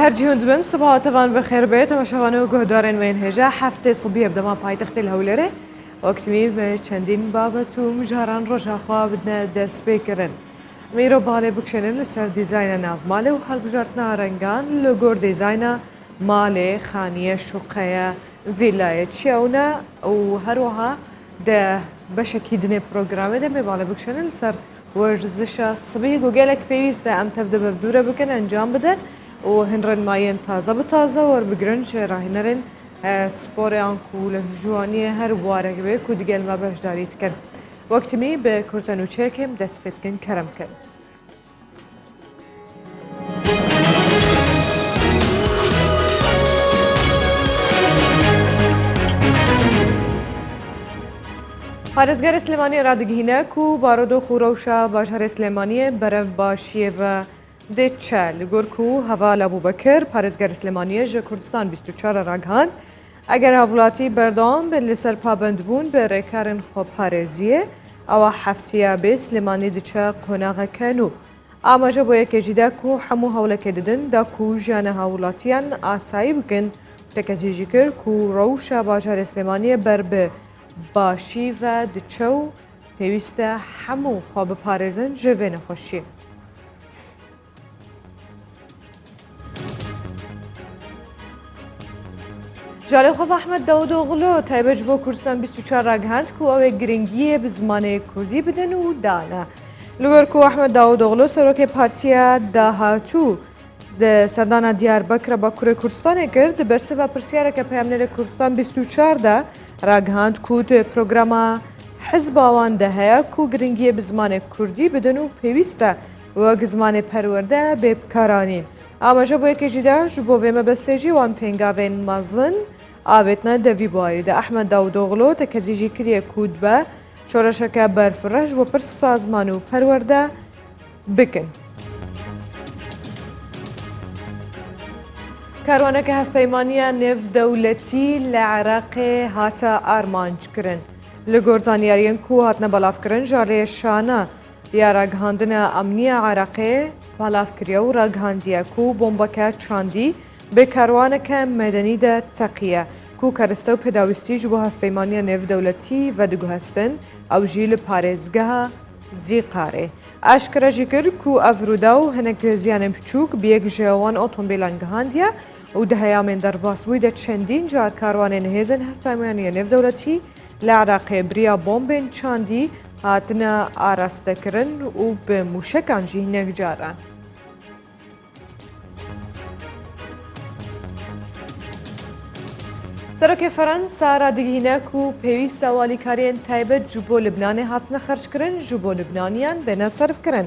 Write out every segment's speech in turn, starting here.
هرجي هندبن صباح طبعا بخير بيت وشوانه وجهدارن وين هجا حفته صبيه بدما پایتخت الهولره وقتمی به چندین بابت و مجهران روشا خواه بدنا دست بکرن میرو باله بکشنن لسر دیزاین ناف ماله و حال بجارتنا رنگان لگور دیزاین ماله خانیه شقیه ویلایت چیونه و هروها ده بشکی دنی پروگرامه ده میباله بکشنن لسر ورزش صبی گوگلک پیویست ده ام تبدو ببدوره بکن انجام بدن و هنرن ماین تازه بتازه ور بگرن چه راهنرن سپور آنکول جوانی هر بواره به کودگل ما بهش دارید کن وقتی می به کرتنو چکم دست پید کن کرم کن پارێزگای سلێمانی ڕادگهینە و بارۆدۆ خوڕەوشە باژارێ سلێمانی بەرەو باشیە و دێچە لە گۆرک و هەوا لە بووبەکر پارێزگای سلێمانیە ژە کوردستان 24 ڕاگهاند ئەگەر هاوڵاتی بەردەوام بێت لەسەر پابەندبوون بە ڕێکارن خۆپارێزیە ئەوە هەفتەیە بێ سلێمانی دچە قۆناغەکەن و ئاماژە بۆ یەکێژیدا و هەموو هەوڵەکە دەدن داک و ژیانە هاوڵاتیان ئاسایی بکەن تەکەزیژی کرد و ڕەوشە باژارێ سلێمانیە بەر بە باشی و دچە و پێویستە هەموو خۆ بپارێزن ژێوێ نەخۆشیە. جالێ خۆ ئەحمەد داودۆغڵۆ تایبەت بۆ کوردستان 24 ڕاگەهاند و ئەوێ گرنگیە بە زمانەیە کوردی بدەن و دانا. لەگەر و ئەحمەد داودۆغڵۆ سەرۆکەی پارتیە داهاتوو سەردانە دیاربەکرە بە کوڕی کوردستانی کرد بەرسەوە پرسیارەکە پەیامنەرە کوردستان 24 دا ڕاگەهاند و پرۆگرامە حزباوان دەهەیە و گرنگیە بە زمانێک کوردی بدەن و پێویستە وەک زمانێ پەروەردە بێ بکارانین. ئاماژە بۆ یەکێژیدا ژ بۆ وێمە بەستێژی وان پێنگاوێن مەزن ئاوێتنە دەوی بواریدا ئەحمەد داودۆغڵۆ تەکەزیژی کریە کود بە شۆڕەشەکە بەرفڕەش بۆ پرس سازمان و پەروەردە بکن. کاروانەکە هەفپەیمانیە نێڤ دەولەتی لە عێراقێ هاتە ئارمانجکردن لە گۆرزانیاریان و هاتنە بەڵافکردن ژارێ شانە دیاراگەهاندنە ئەمنیە عێراقێ بەڵافکردە و ڕاگەهاندیە و بۆمبەکە چاندی بێ کاروانەکە مەدەنیدە تەقیە و کەرستە و پێداویستیش بۆ هەفپەیمانیە نێڤ دەولەتی و دگوهستن ئەو ژی لە پارێزگەها زیقارێ. ئاشکرەژی کرد و ئەڤرودا و هەنێک زیانە بچووک بەیەک ژێوان ئۆتۆمبیلان گەهاندیە و دەهەیامێن دەرباسبووی دە چەندین جار کاروانێن هێزن هەفپەیمانیە نێڤ دەولەتی لە عێراقێ بریا بۆمبێن چاندی هاتنە ئاراستەکردن و بە موشەکانجی هەنێک جاران. سەرۆکێ فەرەنسا ڕادگهینەک و پێویستە والیکاریان تایبەت ji بۆ لبنانê hatine xerckirin ji بۆ لبنانیان bêne servkirin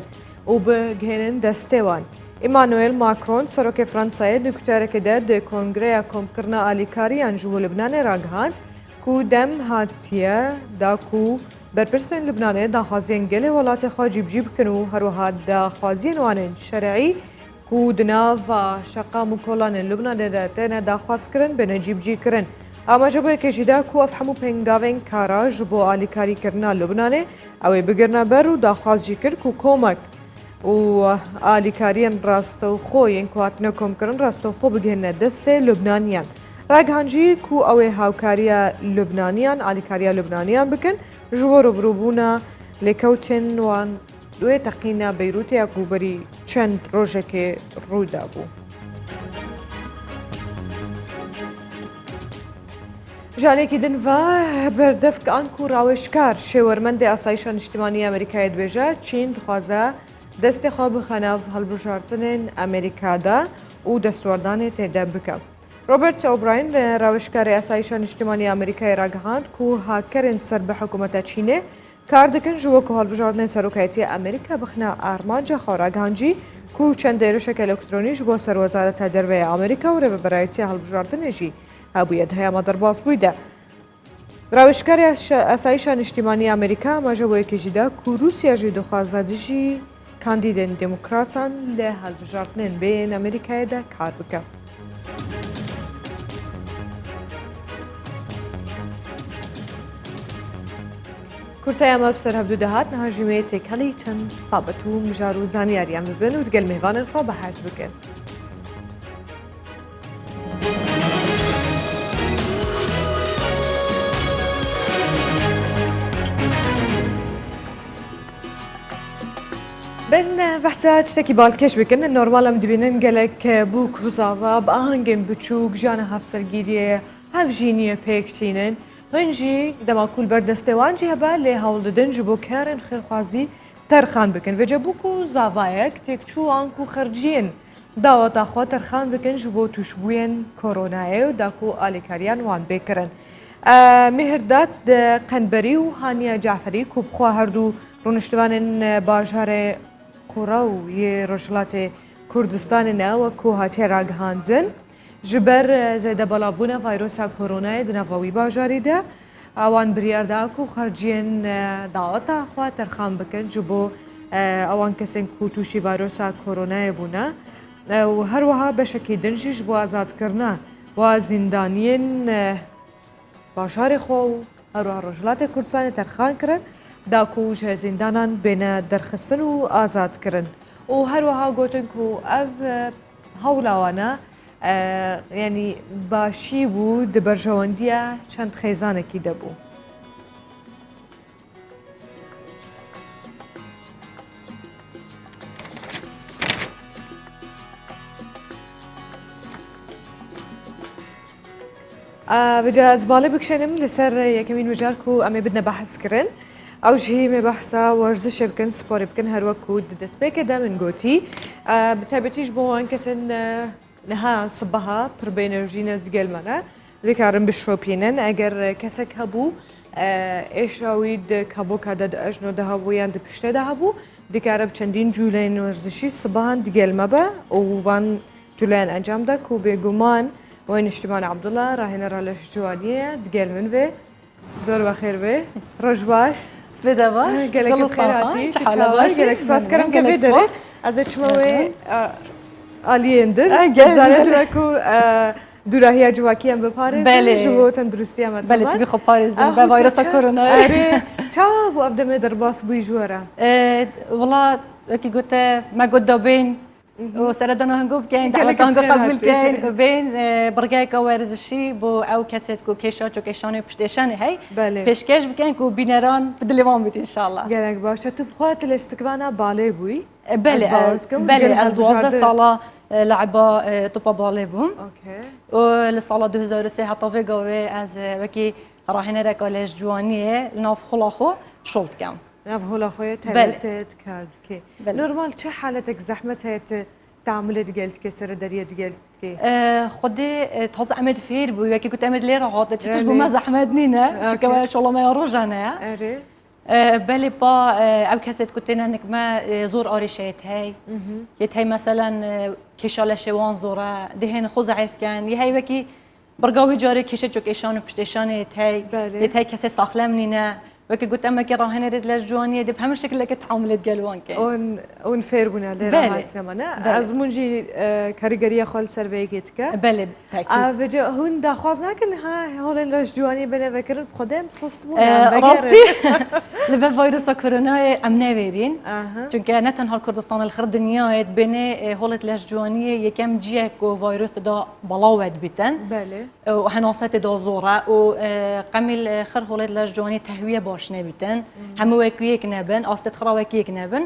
û bigihênin destêwan. Emmanuel Macron serokê Fransayê di kuterekê de di Kongreya Komkirina Alîkariyan ji bo Libnanê ragihand ku dem hatiye da ku berpirsên Libnanê daxwaziyên gelê welatê xwe cîbcî bikin û herwiha daxwaziyên wan ên şerعî ku di nava şeqa û kolanên Libnanê de têne daxwazkirin bêne cîbcîkirin. ئاماژە بۆ یەکێژیدا و ئەف هەموو پێنگاوێن کارا ji بۆ ئالیکاریکردنا Libnanê ew ê bigirne ber û daxwazî kir ku komek û alîkariyên rastewxo yên ku hatine komkirin rastewxo bigihîne destê Libnaniyan. Ragihandî ku ew ê hawkariya Libnaniyan alîkariya Libnaniyan bikin ji bo rûbirûbûna lêkewtên wan wê teqîna Beyrûtê ya ku berî çend rojekê rûda bû. ژالێکی دنڤە بەردەفکان و ڕاوێژکار شێوەرمەندی ئاسایشە نیشتیمانی ئەمریکای دبێژە چین دخوازە دەستی خوا بخەناو هەڵبژاردنên ئەمریکادا و دەستوەردانê تێدا بکە. ڕۆبرت ئۆبراین ڕاوێژکاری ئاسایشە نیشتیمانی ئەمریکای ڕاگەهاند و هاکەرên سەر بە حکوومەتە چینێ کار دەکەن ji وەکو هەڵبژاردنên سەرۆکایەتیە ئەمریکا بخنە ئارمانجە خۆ ڕاگەهاندی و چەند دەیرۆشێکە ئەلکترۆنیش بۆ سەروەزارەتە دەرەوەی ئەمریکا و رێبەرایەتیە هەڵبژاردنێژی هەبوویە هەیەمە دەرباس بوویدا. ڕاوێژکاری ئاسایشە نیشتیمانی ئەمریکا ئاماژە بۆ یەکێژیدا و رووسیاژی دخوازە دژی کاندیدên دموکراتان لە هەڵبژاردنên بێن ئەمریکایەدا کار بکە. کورتای ئەمە بسەر هەفتوو دەهات نەهاژیمەیە تێکەڵی چەند بابەت و مژار و زانیاریان ببن و دگەل میێوانن خۆ بەحەز بکەن. دلنا بحثا تشتكي بالكش بكن نورمال مدبينن قالك بوك وزافا بانجن بتشوك جانا هفسر جيريه هفجينيه بيكتينن هنجي دما كل بردستوان جي هبا لي هول دنج بو كارن خير خوازي ترخان بكن وجبوكو زافايك تكچو انكو خرجين دعوت اخوا ترخان بكن جبو تشبوين كورونا وداكو اليكاريان وان بكرن مهردات قنبري وهانيا جعفري كوب خوا هردو رونشتوان باجار قراو ی رجلات کردستان نو کو هاتی راگهاندن جبر زیاده بالابونه ویروس کرونا دنیوی باجاری ده آوان بریارده کو خارجین دعوت خوا ترخان بکن جبو آوان کسین کو توشی ویروس کرونا بونه و هر وها بشکی دنجش بو آزاد کرنا و زندانین باجار خو هر وها رجلات کردستان ترخان کرن داکو جه زندانان بین درخستن و آزاد کرن و هر وها گوتن کو اف هولاوانا یعنی باشی بو دبرجواندیه چند خیزانه کی دبو بجا از بالا بکشنم لسر یکمین وجار کو امی بدنا بحث کرن او جهي ما بحثا ورزش بكن سبور بكن هر وكود دس بيك دا من قوتي بتابتيش بو انكسن نها صبها بربي انرجينا دقال منا ذكرن بالشوبينن اگر كسك هبو ايش اويد كابو كادد اجنو دهبو ياند بشته دهبو ذكر چندين جولين ورزشي صبحان دقال مبا ووان جولين انجام دا كو بيقومان وين اجتماع عبد الله راهنا راله جوانيه دقال من به زور بخير به روش باش سبدا باش قالك بخير هاتي تشاور قالك سواس كرم كيف درس از چموي آلیندن زانت لکو دوراهی جواکی هم بپارزن جو تندرستی هم بله تبي خب پارزن به ویروس کرونا آره چا بو ابدم درباس بوی جوارا والله وكي قلت ما قد دابين وسردنا هنقوب كاين دعوات هنقوب قبول كاين بين برقاي كوارز الشي بو او كاسيت كو كيشات و كيشاني بشتيشاني هاي بيشكاش بكاين كو بينران بدليوان بيت ان شاء الله قالك باشا تو بخوات الاستقبانا بالي بوي بله از 12 ساله لعبه توبا بالي بوم اوكي والصاله 2003 حتى قوي از وكي راهنا رك كوليج جوانيه لناف خلاخو شولت كام ناف خلاخو تلتت كارد كي نورمال چه حالتك زحمت هيت تعملت قلت كسر دريت قلت كي خدي تاز عمد فير بو وكي كنت عمد لي رغاد تشتش بو ما زحمتنينا كما شاء الله ما يروج انا اري بله با او کسیت کتین هنگ ما زور آریشیت هی یه هی مثلا کشال شوان زوره دهن خو ضعیف کن یه هی وکی برگاوی جاری کشه چوک ایشان پشت ایشان یه هی کسی ساخلم نینه وكي قلت اما كي راهنا ريد لجوانيه دي بهم الشكل اللي تعاملت قالوان كي اون فير بنا لي راهات زمانه ازمونجي كاريغريا خال سيرفيكيتك بله تاكيد وجا هون دا خوازنا كن ها هول لجوانيه بلا فكر بخدم سستمون راستي لبا فيروس كورونا امنا ويرين چونكه نه تنها كردستان الخر دنيا بين هولت لجوانيه يكم جيك و فيروس دا بلاوت بيتن بله وحناسات دا زوره و قمل خر هولت لجوانيه تهويه باش نبيتن هم وكيك نبن أستد خراوكيك نبن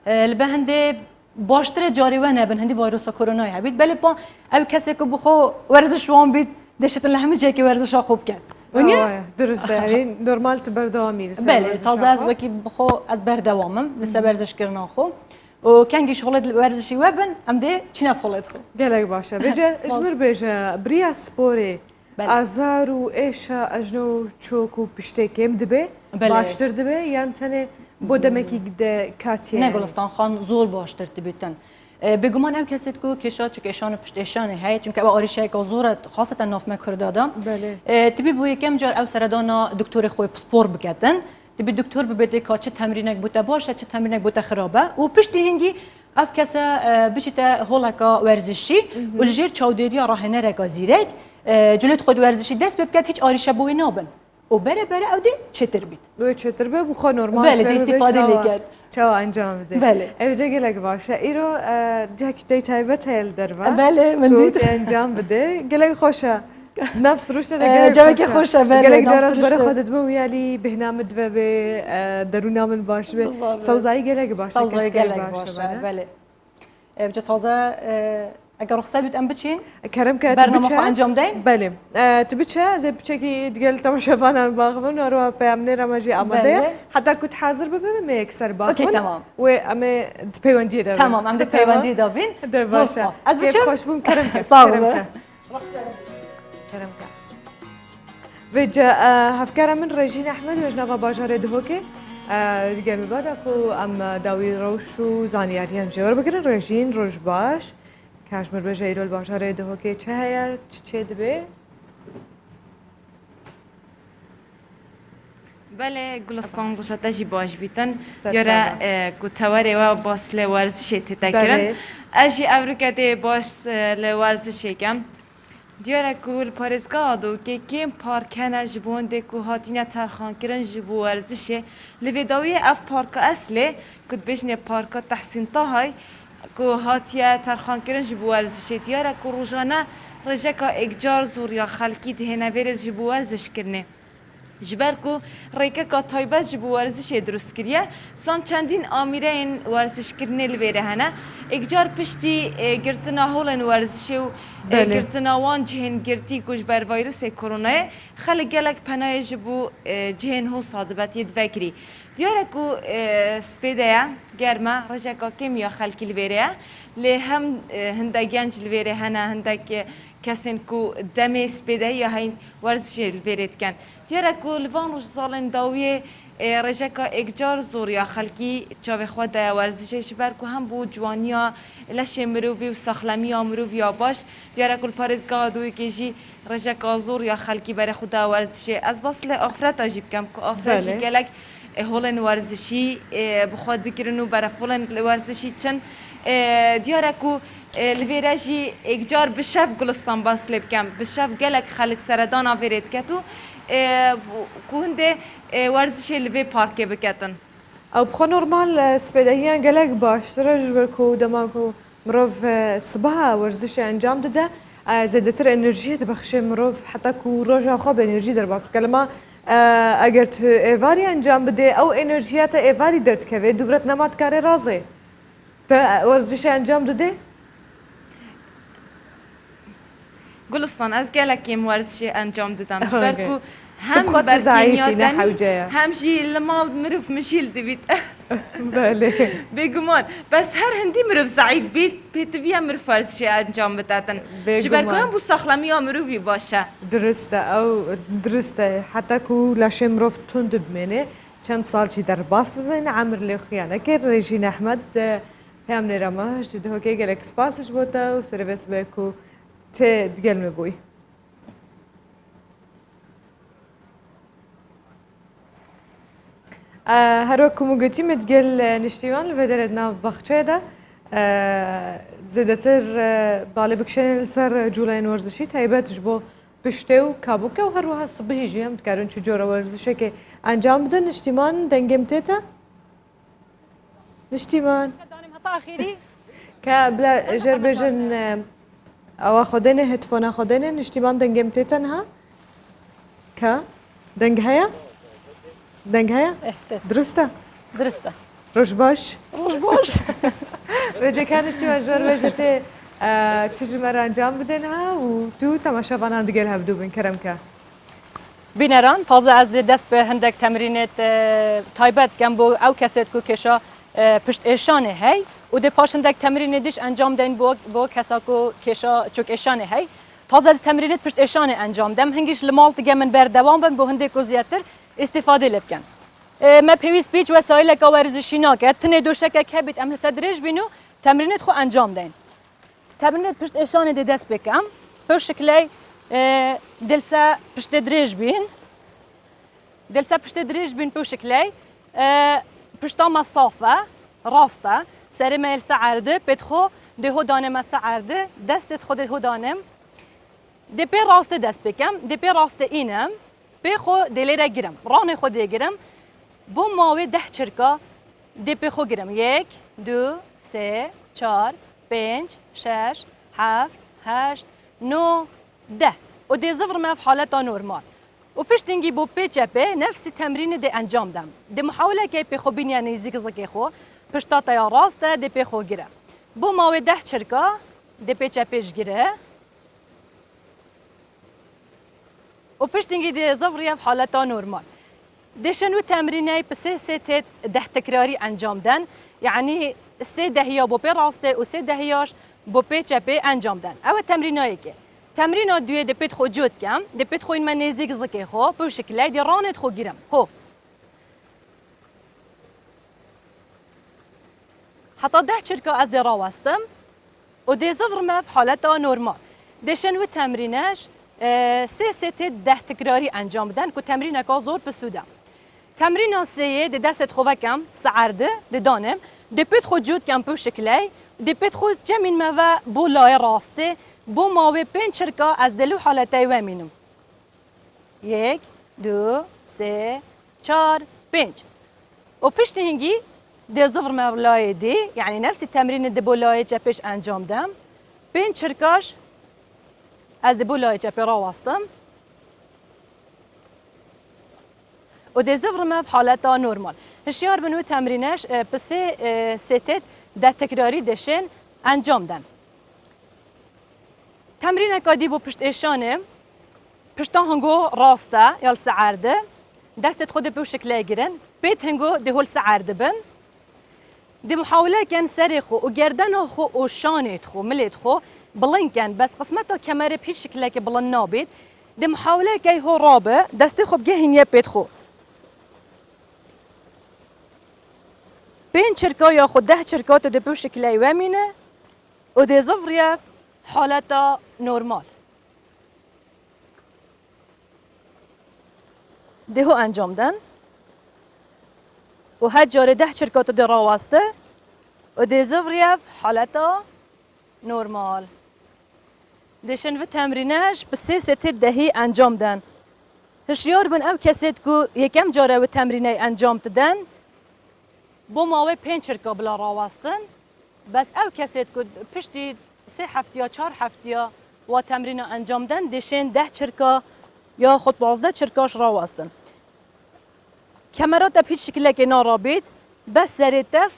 البهندي باشتر جاري ونبن هندي فيروس كورونا هبيت بله با أو كسي كبخو ورزش وان بيت دشت لهم جاكي ورزش خوب كات ونيا درست يعني نورمال تبردوامي بله تازه از وكي بخو از بردوامم لسه ورزش كرنا خو وكان شغلت ورزشي وبن ام دي چنا فولت خو قالك باشا بيجا اشمر بيجا بريا سبوري ازار و ایشا اجنو چوکو پشته کم دبه باشتر دبه یعنی تنه بودمکی ده کاتیه نه گلستان خان زور باشتر دبیتن بگمان او کسیت کو کشا چون کشان پشت ایشان هی چون که او آریشه که زور خاصتا ناف مکردادا بله تبی بو یکم جار او سردانا دکتور خوی سپور بگتن تبی دکتور ببده که چه تمرینک بوده باشه چه تمرینک بوده خرابه و پشتی هنگی اف کسا بچیته هولکا ورزشی و الجیر چاودیری راهنه رگازیرک جلوت خود ورزشی دست بکرد هیچ آریشه بوی نابن و بره او دی چطور بید بوی چطور بید بخوا نورمال بله دی استفاده لیکد چاو انجام بده بله اوجه گلک باشه ایرو جاک دی تایبت هیل در با بله من دید انجام بده گلک خوشه نفس روشته جوی که خوشه گلک جرس برای خودت مویالی بهنامت و به درون من باش به سوزایی گلک باشه سوزایی گلک باشه بله بجا تازه اگر رخصت بیت ام بچین کرم که برنامه خو انجام دین بله تو بچه از بچه که دیگه تماشاوان باغبون و پیامنه رمجی آماده حتی کت حاضر ببینم یکسر باغبون اوکی تمام و ام پیوندی دارم تمام ام پیوندی دارین باشه از بچه خوش بوم کرم که کرم که وجا هفكر من رجين احمد وجنابا باجار دهوكي دیگه میباد اكو ام داوي روشو زانياريان جور بگرن رجين روش باش کشمیر به جیرو الباجار دهوكي چه هيا چه دبي بله گلستان گوشتا جی باش بیتن یارا گوتواره و باس لورزش تتکرن اجی افریقا باس لورزش کم دیاره کول پارزگاه دو که کیم پارکن جبونده که هاتینه ترخان کرن جبو ورزشه لوداوی اف پارک اصله کد بجنه پارک تحسین تاهای که هاتیه ترخان کرن جبو ورزشه دیاره که روزانه رجکا اگجار زور یا خلکی دهنه ورز جبو ورزش کرنه جبر کو ریکه کا تایبه جبو ورزش درست کریه سان چندین آمیره این ورزش کرنه لویره هنه اگجار پشتی گرتنا هولن ورزش و گرتنا وان جهن گرتی کش بر ویروس کرونا خلق گلک پناه جبو جهن هو صادبت ید وکری دیاره کو سپیده گرمه رجکا کمیا خلکی لویره لی هم هنده گنج لویره هنه هنده که کسین کو دم سپیده یا هین ورزش لویرت کن دیاره کو لوان روش سالن داویه رجکا اگجار زور یا خلکی چاوه خود ورزشش بر کو هم بو جوانیا لش مروی و سخلمی مروی باش دیاره کل پارزگاه دوی که جی رجکا زور یا خلکی بر خود ورزش از باصل آفرت عجیب کم که آفرت گلک هولن ورزشی بخواد دکرنو برای فلان ورزشی چن دیاره کو لویراجی اگجار بشف گلستان باصل بکم بشف گلک خلق سردان آورد کتو كونده ورزش لوی پارک بکتن او بخو نورمال سپیدهیان گلک باشتره جبرکو دماغو مروف صبح ورزش انجام داده زیادتر انرژی بخشه مروف حتی کو روزا خواب انرژی در باز کلمه اگر تو ایواری انجام بده او انرژیات ایواری درد که دورت نماد کاری رازه تا ورزش انجام داده گلستان از گلکیم ورزش انجام دادم برکو هم برکیمیات هم جی لمال مروف مشیل دوید بله بگمان بس هر هندی مروف ضعیف بید پیتویا مروف ورزش انجام بدادن جبرکو هم بو ساخلمی ها مروفی باشه درسته او درسته حتی کو لاشه مروف تند بمینه چند سال چی در باس بمینه عمر لیخیانه که رژین احمد هم نرماش دیده ها که گلک سپاسش بوده و سرویس بکو ته دگل مبوی هر وقت کمو گویی متگل نشتیوان لودرد ناف بخشه ده زیادتر باله بکشن سر جولای ورزشی تایبتش با پشته و کابوکه و هر وقت صبحی جیم تکرن چه جور ورزشه که انجام بده نشتیمان دنگم تیتا نشتیمان که بلا جر بجن او خودنه هدفون خودنه نشتیمان دنگم تیتن ها که دنگ هیا دنگ هیا درسته درسته روش باش رجع کن نشتیمان جور بجته چیزی مرا انجام بدن ها و تو تماشا وانان دیگر هفدو بین کرم که بینران تازه از دست به هندک تمرینت تایبت گم بو او کسیت کو کشا پشت اشانه هی و ده پاشندک تمرین دیش انجام دین با کساکو کشا چوک اشانه هی تازه از تمرینت پشت اشانه انجام دم هنگیش لمال تگه من بردوام بن با هندک و زیادتر استفاده لبکن ما پیویس بیچ وسایل که ورزشی ناکد تنه دوشک که بیت عمل صدرش بینو تمرینت خو انجام دین تمرینت پشت اشانه ده دست بکم به شکلی دلسا پشت درج بین دلسا پشت درج بین به شکلی پشتا مسافه راسته سر میل سعرده بدخو ده دانم سعرده دستت خود ده دانم ده پی راست دست بکم ده پی راست اینم پی خو دلی را گیرم ران خود گیرم بو ماوی 10 چرکا ده پی خو گیرم 1 2 3 4 5 6 7 8 9 10 و دی زفر ما في حالتا نورمال و پشتنگی بو پیچه پی نفس تمرین دی انجام دم دی محاوله که پی خو بینیا نیزیک زکی خو پشتا تا راست دی پی خو گیره بو ماوی 10 چرکا دی پیچه پیش گیره و پشتنگی دی زفر في حالتا نورمال دشنو تمرینای پس سه 10 تکراری انجام دن یعنی 3 دهیا بو پی راسته و 3 دهیاش بو پیچه پی انجام دن او تمرینایی که تمرین دوی د پیت خو جود کم د پیت خو این من نزدیک زکی خو به شکلی دی رانت خو گیرم هو حتی 10 چرکا از دی راوستم و دی زفر ما في حالتا نورمال دشنو تمرینش 3 10 تکراری انجام بدن که تمرین که زور بسوده تمرین 3 دی دست خو وکم سعرده دی دانم دی پیت خو جود کم به شکلی دی پیت خو جمین ما و بو لای راسته بو ماوی 5 چرکا از دلو حالتای و مینم 1 2 3 4 5 و پشت هنگی دی زفر مولای دی یعنی نفس تمرین دی بولای چپش انجام دم 5 چرکاش از دی بولای چپی را واستم و دی زفر ما في حالتا نورمال هشیار بنو تمرینش پس ستت ده تکراری دشن انجام دم تمرین کادی بو پشت ایشانه پشتا هنگو راسته یا سعرده دستت خود به شکل گیرن بیت هنگو ده هول سعرده بن ده محاوله کن سر خو و گردن خو و شانت خو ملت خو بلند کن بس قسمتا کمر پیش شکل که بلند نابید ده محاوله که هو رابه دستی خوب گه هنیه بیت خو 5 چرکا یا خود 10 چرکا تو ده به شکل و مینه و ده زفریف حالتا نورمال دهو انجام دن و هر جاره 10 چرکاتو در راوسته و ده زفریف حالتا نورمال دشن و تمرینش به 3 ست دهی انجام دن هشیار بن او کسید که یکم جاره و تمرینه انجام دن بو ماوی 5 چرکا بلا راوستن بس او کسید که پشتی 3 هفته یا 4 هفته و تمرین انجام دن دشن 10 چرکا یا خود 12 چرکاش راوستن کمرات پیش شکل که نارابید بس سرتف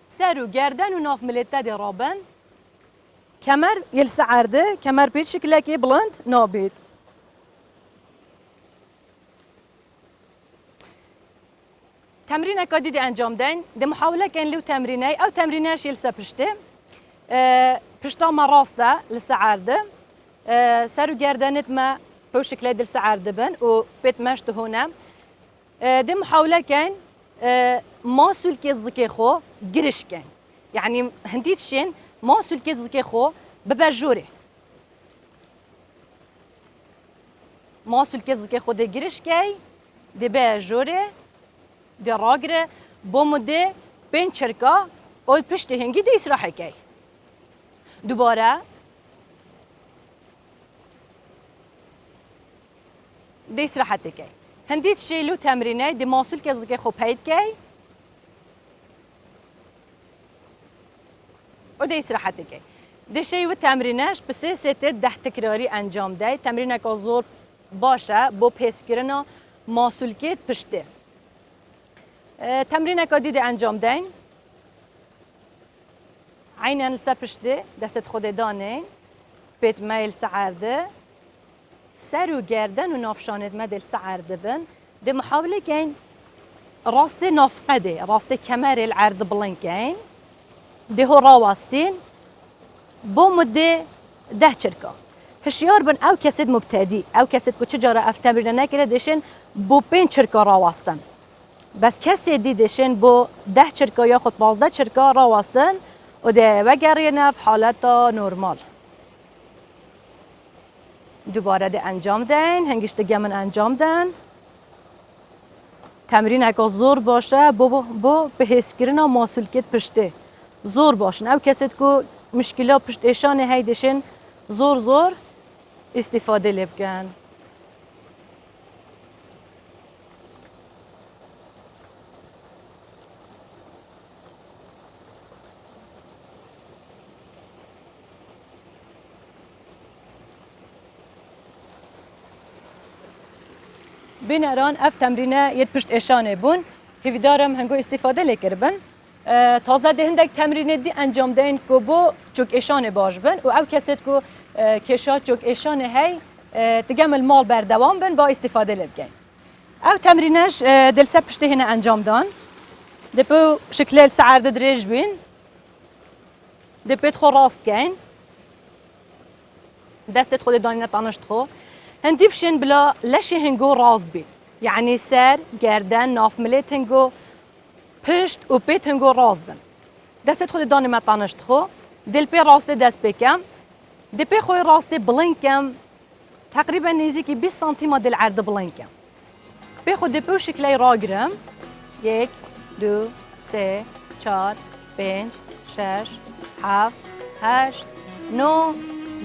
سر و گردن و ناف ملته دی رابن کمر یل سعرده کمر پیش شکل که بلند نابید تمرین اکادی دی انجام دن دی محاوله کن لو تمرینه او تمرینش یل سپشته پشتا ما راسته لسعرده سر و گردنت ما به شکل دل سعرده بن و بیت مشت هونه ده محاوله کن ما سلکت زکی خو گرش کن یعنی هندیت شین ما سلکت زکی خو ببرجوره ما سلکت زکی خو ده گرش کی ده برجوره ده راگره بومده 5 چرکا اوی پشت هنگی ده اسراحه کی دوباره ده اسراحت کی هندیت شیلو تمرینه دی ماسول که زکی خوب پید کی و دی استراحت کی دی شیو تمرینش به 3 ست 10 تکراری انجام ده تمرینه که زور باشه با پیس کردن ماسول که پشته تمرینه که دی انجام دین عینن لسه پشته دستت خود دانین بیت میل سعرده سر و گردن و نافشانت مدل سعرده بن ده محاوله کن راست نافقده راست کمر العرض بلند کن ده هو راوستین با مده 10 چرکا هشیار بن او کسید مبتدی او کسید که چجاره اف تمرین نکره دشن با 5 چرکا راوستن بس کسی دیدشن با 10 چرکا یا خود 12 چرکا راوستن و ده وگرینه في حالتا نورمال دوباره ده انجام دین هنگیش دیگه من انجام دن تمرین اگه زور باشه با به حس کردن ماسولکت پشته زور باشن او کسی که مشکلا پشت ایشان هیدشن زور استفاده لبگن بینران اف تمرینه یه پشت اشانه بون هیوی دارم هنگو استفاده لیکربن تازه ده هندک تمرینه دی انجام دهین که بو چوک اشانه باش بن و او کسید که کشا چوک اشانه هی تگمل مال بردوام بن با استفاده لبگین او تمرینش دل سه پشته هنه انجام دان دپو شکل سعرد دریج بین دپیت خو راست گین دستت خود دانی نتانشت خو هندی بشین بلا لشی هنگو راست بید یعنی سر گردن ناف ملیت هنگو پشت و پیت هنگو راست بن دستت خود دانی متانشت خو دل پی راسته دست بکم دپی خوی راسته بلنکم تقریبا نزدیکی 20 سانتی دل عرض بلنکم پی خود دپو شکلی را گرم 1 2 3 4 5 6 7 8 9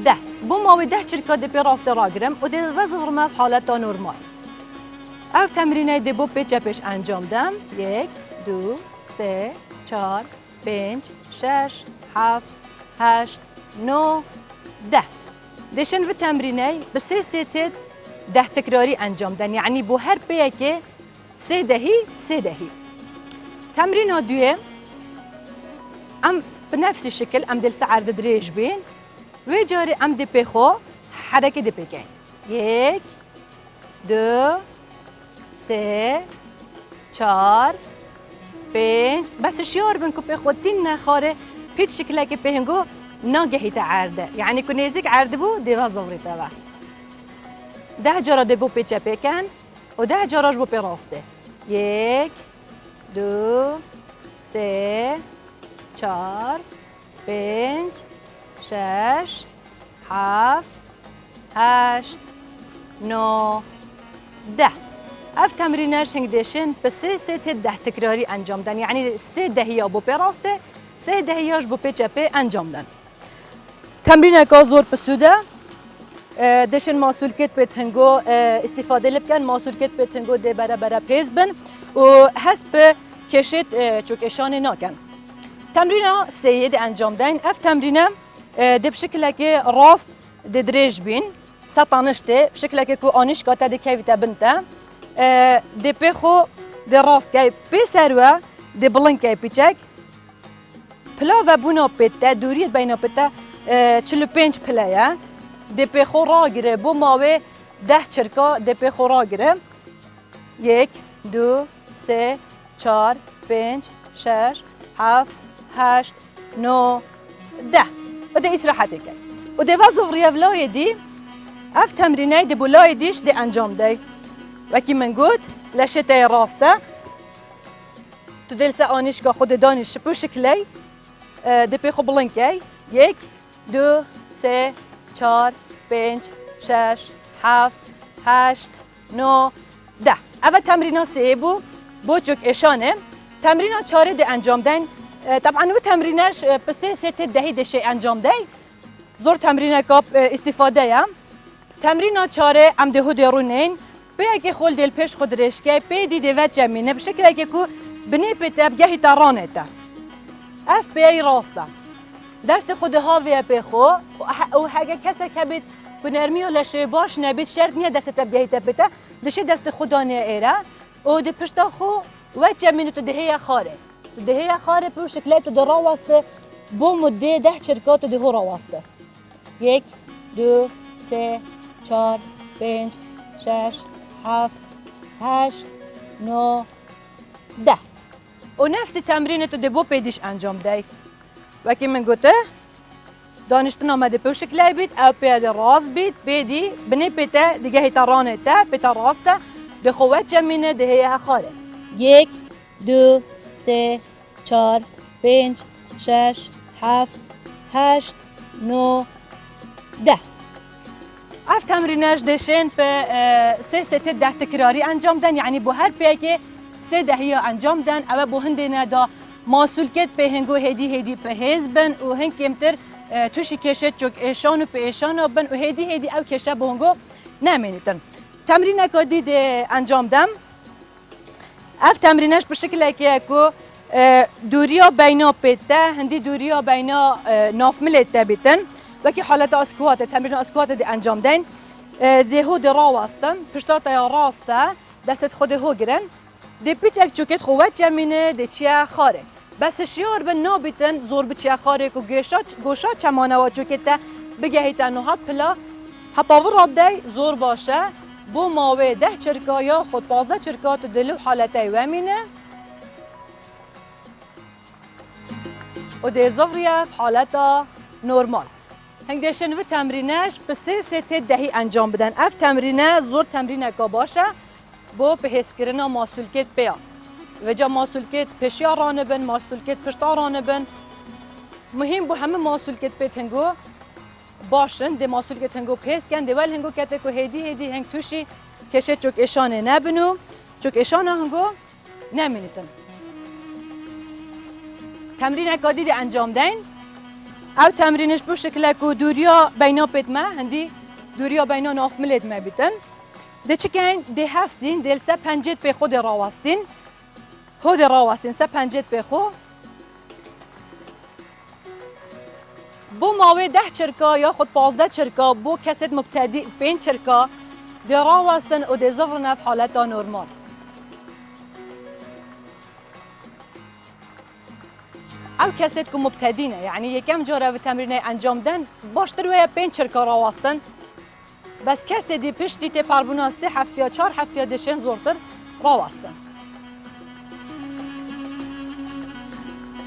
10 بو ماوی 10 چرکا دپی راسته را گرم و دل وزغرمه في حالتا نورمال او تمرینه دبو پیچه پیش انجام دم 1 2 3 4 5 6 7 8 9 10 دشن في تمرینه به سه سیتت 10 تکراری انجام دن یعنی بو هر پیکه 3 دهی تمرين دوية ام بنفس الشكل ام دل سعر دريج بين وجاري ام دي بيخو حركة دي بيكين 1 2 3 4 5 بس شيار بنكو بيخو تين خاره بيت شكلها كي بيهنجو ناجحي تعرضه يعني كنيزك عرض بو دي وظوري تبع 10 جرا دي بو بيتشا بيكن و 10 جراج بو براسته 1 2 3 4 5 6 7 8 9 10 اف تمرینش هنگدشن به 3 ست 10 تکراری انجام دن یعنی 3 دهیا بو براسته 3 دهیاش بو چپه انجام دن تمرین که زور پسوده دشن ماسول کت به هنگو استفاده لبکن ماسول کت به هنگو ده برا پیز بن و هست به کشت چوک اشان ناکن تمرین سید انجام دن اف تمرین ده بشکل که راست ده دریج بین سطانشته بشکل که کو آنش کاته ده کیویتا بنته ده پخو ده راست که پیسروا ده بلند که پیچک پلا و بونا پیته دوریت بینا پیته 45 پلایه ده پخو را گره بو ماوه 10 چرکا ده پخو را گره 1 2 3 4 5 6 7 8 9 10 و ده استراحتی که و ده وظف ریاولای دی اف تمرینای ده بولای دیش ده انجام ده وکی من گود لشته راسته تو دل سعانیش که خود دانش بو شکلی ده پی خوب بلنکی 1 2 3 4 5 6 7 8 9 10 اول تمرین سه بو چوک اشانه تمرین 4 ده انجام دن طبعا و تمرینش به 3 ست دهی دشه انجام ده زور تمرین کاپ استفاده ام تمرین 4 ام ده درونین به اگه خول دل پیش خود رشکه به دیده و جمینه به شکل اگه کو بنی پته بگهی ترانه تا اف به راسته دست خود ها و به خو او حاجه کسا کبید کنرمی و لشه باش نبید شرط نیه دست تبگهی تبته دشه دست خودانه ایره او ده پشتا خو و جمینه تو دهه خاره دهه خاره پر شکلی تو در واسطه بو مده 10 چرکات تو ده را واسطه 1 2 3 4 5 6 7 8 9 10 و نفس تمرین تو ده بو پیدیش انجام ده وکی من گوته دانشتن آمده پر شکلی بید او پیاده راست بید بیدی بنی پیته دیگه هیترانه تا پیته راسته ده خوات جمینه دهه خاره 1 2 3 4 5 6 7 8 9 10 اف تمرینش دشن به 3 ست 10 تکراری انجام دن یعنی بو هر پیکه 3 دهیا انجام دن او بو هندینه دا ماسول کت به هنگو هدی به حزبن و هنگ کمتر توشی کشت چوک ایشان و پیشان بن و هدی او کشه به هنگو نمینیتن تمرین که دید انجام دم اف تمرینش به شکل که دوریا بینا پیته هندی دوریا بینا ناف ملت بیتن وکی حالت اسکوات تمرین اسکوات دی انجام دین دهو در راستن پشتا تا راسته دست خود هو گرن دی پیچ اک چوکت خوات جمینه دی چیا خاره بس شیار به نابیتن زور به چیا خاره کو گوشا چمانه و چوکت بگهیتن و هات پلا حتی وراد دی زور باشه بو ماوه 10 چرکا یا خود 15 چرکا تو دلو حالته و امینه و دی زوریه حالتا نورمال هنگدشن و تمرینش به 3 ست دهی انجام بدن اف تمرینه زور تمرینه که باشه بو بحث کردن ماسولکت بیا و جا ماسولکت پشیا رانه بن ماسولکت پشتا رانه بن مهم بو همه ماسولکت بیت هنگو باشن دی ماسولکت هنگو پیس کن دیوال هنگو کته که هیدی هنگ توشی کشه چوک اشانه نبنو چوک اشانه هنگو نمینیتن تمرین که دیدی انجام دین او تمرینش بو شکل که دوریا بینا پیت ما هندی دوریا بینا ناف ملید ما بیتن ده چکن ده هستین دل سه پنجت به خود راوستین خود راوستین سه پنجت به خود بو ماوی 10 چرکا یا خود 15 چرکا بو کسید مبتدی 5 چرکا ده راوستن و ده زفرن في حالتا نورمال او کسید که مبتدینه یعنی یکم جاره و تمرینه انجام دن باشتر ویا 5 چرکا راوستن بس کسی دی پشتی تی پربونا 3 هفته یا 4 هفته دشن زورتر راوستن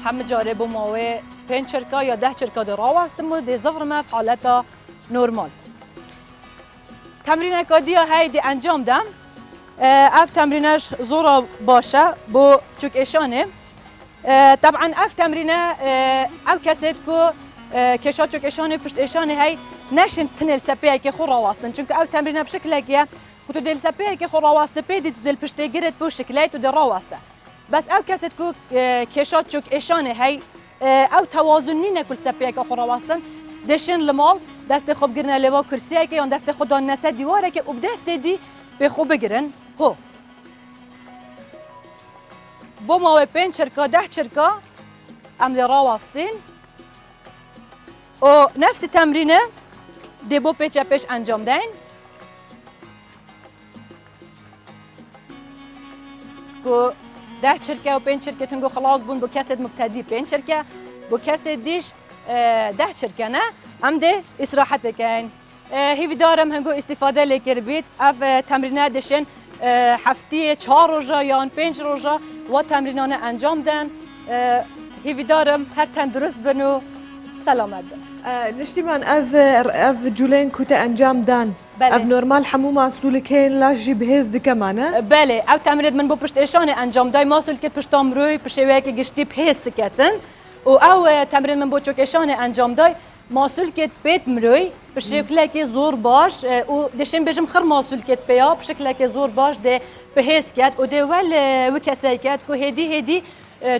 همه جاره بو ماوی 5 چرکا یا 10 چرکا دی راوستن و دی زفرمه في حالتا نورمال تمرینه که دیا های دی انجام دم اف تمرینش زورا باشه بو چوک اشانه طبعا اف تمرینه او کسید که کشا چوک اشانه پشت اشانه های نشن تنل سپیه که خور راوستن چون که او تمرینه بشکل که تو دل سپیه که خور راوسته پیدی تو دل پشت گیرت بو شکلی تو دل راوسته بس او کسید که کشا چوک اشانه های او توازنی نکل سپیه که خور راوستن دشن لمال دست خوب گرنه لوا کرسیه که یا دست خود نسه دیواره که اب دست دی به خوب بگیرن هو بو ماوی 5 چرکا 10 چرکا عمل راوستین و نفس تمرینه دی بو پیچ پیش انجام دین که 10 چرکا و 5 چرکا تونگو خلاص بون بو کسید مبتدی 5 چرکا بو کسید دیش 10 چرکا نه ام دی استراحت کن هیوی دارم هنگو استفاده لیکر بید اف تمرینه دشن هفته 4 روزا یا 5 روزا و تمرینانه انجام دن هیوی دارم هر تندرست بنو سلامت بن نشتی من اف جولین کوته انجام دان بله. اف نورمال حمو مسئول کن لاجی بهز دکمانه بله او تمرینات من بو پشت اشانه انجام دای مسئول که پشتام روی پشوی که گشتی بهست کتن و او تمرین من بو چوک اشانه انجام دای مسئول که بیت مروی به شکلی که زور باش و دشم بجم خر مسئول که بیا به شکلی که زور باش ده بهست کت و ده ول و کسی کت که هدی